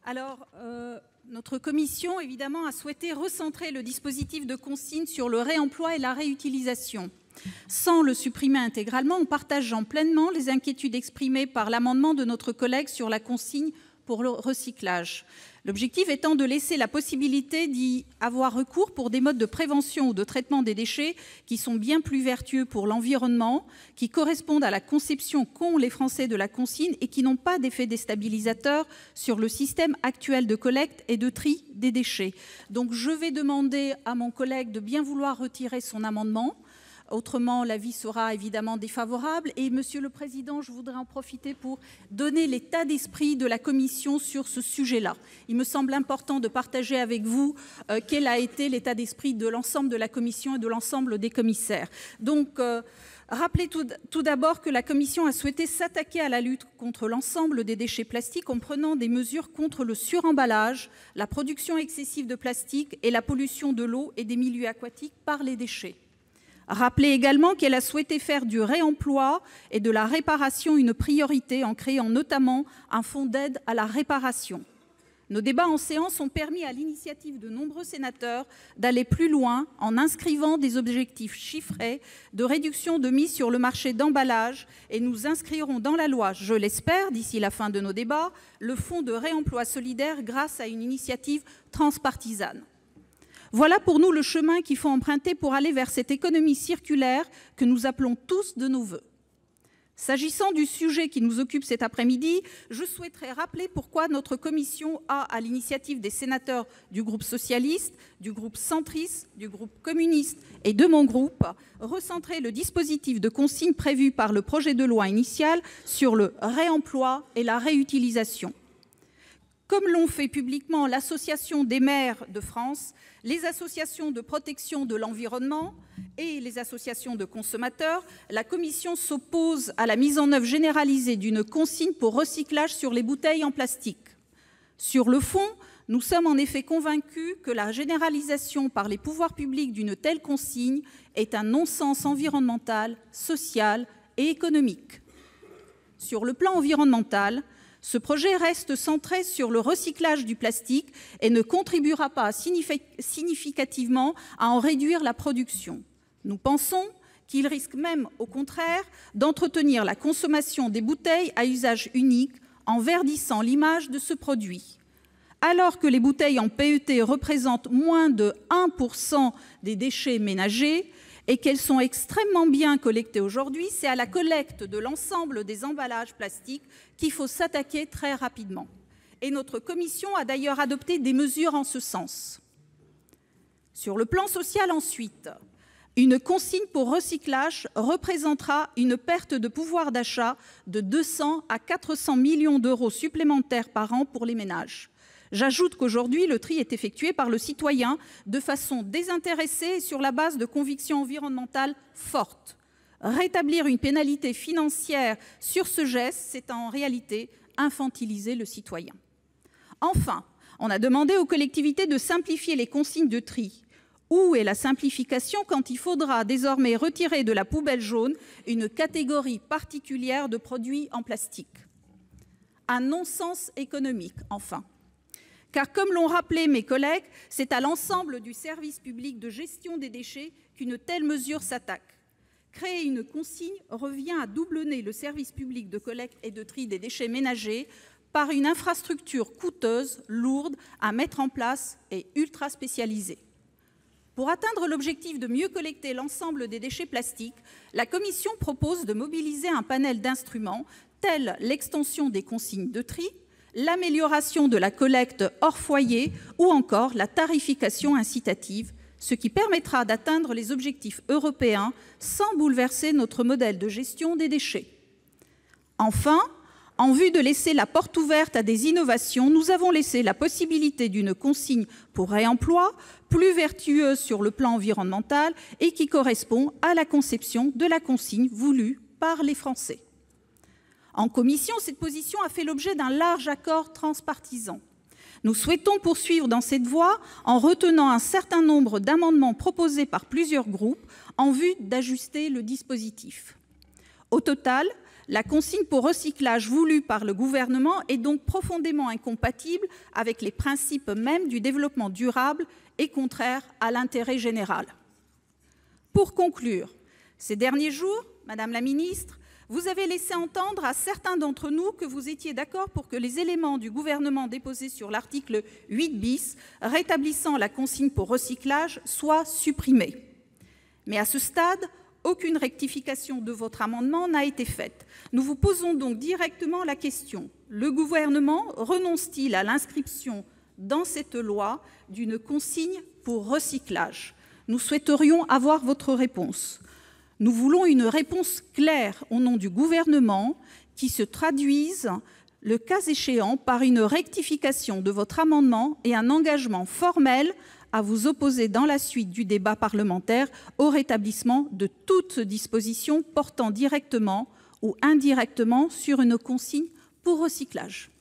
Alors, notre commission, évidemment, a souhaité recentrer le dispositif de consigne sur le réemploi et la réutilisation. Sans le supprimer intégralement, en partageant pleinement les inquiétudes exprimées par l'amendement de notre collègue sur la consigne pour le recyclage. L'objectif étant de laisser la possibilité d'y avoir recours pour des modes de prévention ou de traitement des déchets qui sont bien plus vertueux pour l'environnement, qui correspondent à la conception qu'ont les Français de la consigne et qui n'ont pas d'effet déstabilisateur sur le système actuel de collecte et de tri des déchets. Donc je vais demander à mon collègue de bien vouloir retirer son amendement. Autrement, l'avis sera évidemment défavorable. Et, Monsieur le Président, je voudrais en profiter pour donner l'état d'esprit de la Commission sur ce sujet-là. Il me semble important de partager avec vous quel a été l'état d'esprit de l'ensemble de la Commission et de l'ensemble des commissaires. Donc, rappelez tout d'abord que la Commission a souhaité s'attaquer à la lutte contre l'ensemble des déchets plastiques en prenant des mesures contre le suremballage, la production excessive de plastique et la pollution de l'eau et des milieux aquatiques par les déchets. Rappelez également qu'elle a souhaité faire du réemploi et de la réparation une priorité en créant notamment un fonds d'aide à la réparation. Nos débats en séance ont permis à l'initiative de nombreux sénateurs d'aller plus loin en inscrivant des objectifs chiffrés de réduction de mise sur le marché d'emballage et nous inscrirons dans la loi, je l'espère, d'ici la fin de nos débats, le fonds de réemploi solidaire grâce à une initiative transpartisane. Voilà pour nous le chemin qu'il faut emprunter pour aller vers cette économie circulaire que nous appelons tous de nos vœux. S'agissant du sujet qui nous occupe cet après-midi, je souhaiterais rappeler pourquoi notre commission a, à l'initiative des sénateurs du groupe socialiste, du groupe centriste, du groupe communiste et de mon groupe, recentré le dispositif de consigne prévu par le projet de loi initial sur le réemploi et la réutilisation. Comme l'ont fait publiquement l'Association des maires de France, les associations de protection de l'environnement et les associations de consommateurs, la Commission s'oppose à la mise en œuvre généralisée d'une consigne pour recyclage sur les bouteilles en plastique. Sur le fond, nous sommes en effet convaincus que la généralisation par les pouvoirs publics d'une telle consigne est un non-sens environnemental, social et économique. Sur le plan environnemental, ce projet reste centré sur le recyclage du plastique et ne contribuera pas significativement à en réduire la production. Nous pensons qu'il risque même, au contraire, d'entretenir la consommation des bouteilles à usage unique en verdissant l'image de ce produit. Alors que les bouteilles en PET représentent moins de 1% des déchets ménagers, et qu'elles sont extrêmement bien collectées aujourd'hui, c'est à la collecte de l'ensemble des emballages plastiques qu'il faut s'attaquer très rapidement. Et notre commission a d'ailleurs adopté des mesures en ce sens. Sur le plan social ensuite, une consigne pour recyclage représentera une perte de pouvoir d'achat de 200 à 400 millions d'euros supplémentaires par an pour les ménages. J'ajoute qu'aujourd'hui, le tri est effectué par le citoyen de façon désintéressée et sur la base de convictions environnementales fortes. Rétablir une pénalité financière sur ce geste, c'est en réalité infantiliser le citoyen. Enfin, on a demandé aux collectivités de simplifier les consignes de tri. Où est la simplification quand il faudra désormais retirer de la poubelle jaune une catégorie particulière de produits en plastique? Un non-sens économique, enfin. Car comme l'ont rappelé mes collègues, c'est à l'ensemble du service public de gestion des déchets qu'une telle mesure s'attaque. Créer une consigne revient à doublonner le service public de collecte et de tri des déchets ménagers par une infrastructure coûteuse, lourde à mettre en place et ultra spécialisée. Pour atteindre l'objectif de mieux collecter l'ensemble des déchets plastiques, la Commission propose de mobiliser un panel d'instruments tels l'extension des consignes de tri, l'amélioration de la collecte hors foyer ou encore la tarification incitative, ce qui permettra d'atteindre les objectifs européens sans bouleverser notre modèle de gestion des déchets. Enfin, en vue de laisser la porte ouverte à des innovations, nous avons laissé la possibilité d'une consigne pour réemploi plus vertueuse sur le plan environnemental et qui correspond à la conception de la consigne voulue par les Français. En commission, cette position a fait l'objet d'un large accord transpartisan. Nous souhaitons poursuivre dans cette voie en retenant un certain nombre d'amendements proposés par plusieurs groupes en vue d'ajuster le dispositif. Au total, La consigne pour recyclage voulue par le Gouvernement est donc profondément incompatible avec les principes mêmes du développement durable et contraire à l'intérêt général. Pour conclure, ces derniers jours, Madame la ministre, vous avez laissé entendre à certains d'entre nous que vous étiez d'accord pour que les éléments du Gouvernement déposés sur l'article 8 rétablissant la consigne pour recyclage soient supprimés. Mais à ce stade, aucune rectification de votre amendement n'a été faite. Nous vous posons donc directement la question. Le Gouvernement renonce-t-il à l'inscription dans cette loi d'une consigne pour recyclage? Nous souhaiterions avoir votre réponse. Nous voulons une réponse claire au nom du Gouvernement qui se traduise, le cas échéant, par une rectification de votre amendement et un engagement formel à vous opposer dans la suite du débat parlementaire au rétablissement de toute disposition portant directement ou indirectement sur une consigne pour recyclage.